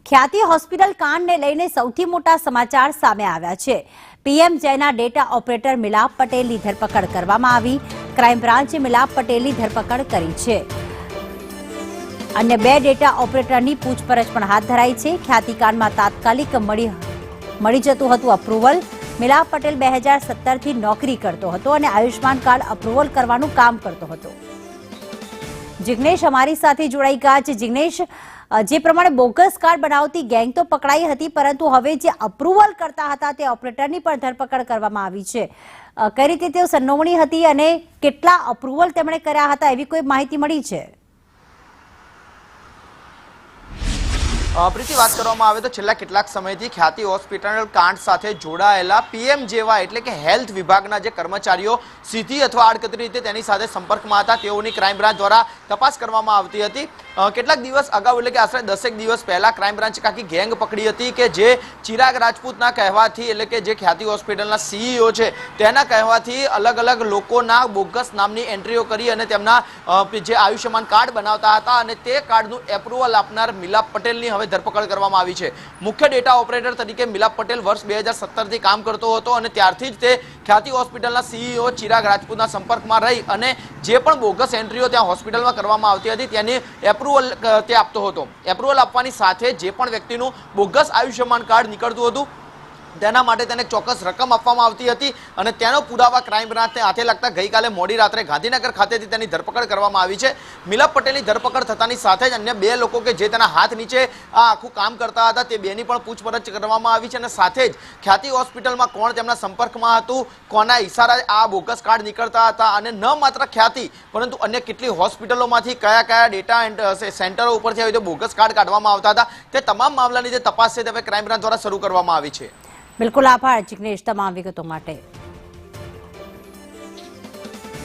ખ્યાતિ હોસ્પિટલ કાંડને લઈને સૌથી મોટા સમાચાર સામે આવ્યા છે। પીએમ જયના ડેટા ઓપરેટર મિલાપ પટેલની ધરપકડ કરવામાં આવી। ક્રાઇમ બ્રાન્ચે મિલાપ પટેલની ધરપકડ કરી છે। अन्य બે ડેટા ઓપરેટરની પૂછપરછ પણ હાથ ધરાઈ છે। ખ્યાતિ કાંડમાં તાત્કાલિક મળી જતું હતું અપ્રુવલ। મિલાપ પટેલ 2017 થી નોકરી કરતો હતો અને આયુષ્માન કાર્ડ અપ્રુવલ કરવાનું કામ કરતો હતો। जिग्नेश अमारी साथे जोड़ाई गया है। जिग्नेश, जे प्रमाणे बोगस कार्ड बनावती गैंग तो पकड़ाई हती, परंतु हवे जे अप्रूवल करता हता ते ऑपरेटरनी पण धरपकड़ करवामां आवी छे। कई रीते तेओ संडोवणी हती अने केटला अप्रूवल तेमणे कर्या हता एवी कोई माहिती मળી છે? प्रीति बात करवामां आवे तो छेल्ला केटलाक समयथी ख्याति होस्पिटल कांड साथे जोड़ायेला पीएम जेवा एटले के हेल्थ विभागना जे कर्मचारीओ सीधी अथवा आड़कतरी रीते तेनी साथे संपर्कमां हता तेओनी क्राइम ब्रांच द्वारा तपास करवामां आवती हती। केटलाक दिवस अगाऊ एटले के आशरे 10 दिवस पहला क्राइम ब्रांचे आखी गैंग पकड़ी हती के जे चिराग राजपूतना कहेवाथी एटले के जे ख्याति होस्पिટલના सीईओ छे तेना कहेवाथी अलग अलग लोकोना बोगस नामनी एंट्रीओ करी अने तेमना जे आयुष्मान कार्ड बनावता हता अने ते कार्डनुं एप्रुवल आपनार मिलाप पटेलनी हवे धरपकड़ करवामां आवी छे। मुख्य डेटा ऑपरेटर तरीके मिलाप पटेल वर्ष 2017 थी काम करतो हतो अने त्यारथी ज ते ख्याति होस्पिટલના सीईओ चिराग राजपूतना संपर्कमां रही अने जे पण बोगस एंट्रीओ त्यां होस्पिટલमां करवामां आवती हती तेनी एप्रुवल ते आपतो हतो। एप्रुवल आपवानी साथे जे पण व्यक्तिनुं बोगस आयुष्मान कार्ड निकळतुं हतुं तेना माटे तेने चोक्कस रकम आपवामां आवती हती अने तेनो पुरावा क्राइम ब्रांचने हाथे लागता गईकाले मोडी रात्रे गांधीनगर खातेथी तेनी धरपकड़ करवामां आवी छे। मिलाप पटेलनी धरपकड़ थतानी साथे ज अन्य बे लोको के जे तेना हाथ नीचे आ आखुं काम करता हता ते बेनी पण पूछपरछ करवामां आवी छे अने साथे ज ख्याति होस्पिટલमां कोण तेमना संपर्कमां हतुं, कोना इशारा आ बोगस कार्ड निकळता हता अने न मात्र ख्याति परंतु अन्य केटली होस्पिटलोमांथी कया कया डेटा सेंटरो उपरथी આવી રીતે बोगस कार्ड काढवामां आवता हता ते तमाम मामलानी जे तपास छे ते હવે क्राइम ब्रांच द्वारा शरू करवामां આવી છે। बिल्कुल आभार जिग्नेश तमाम विगतो माटे।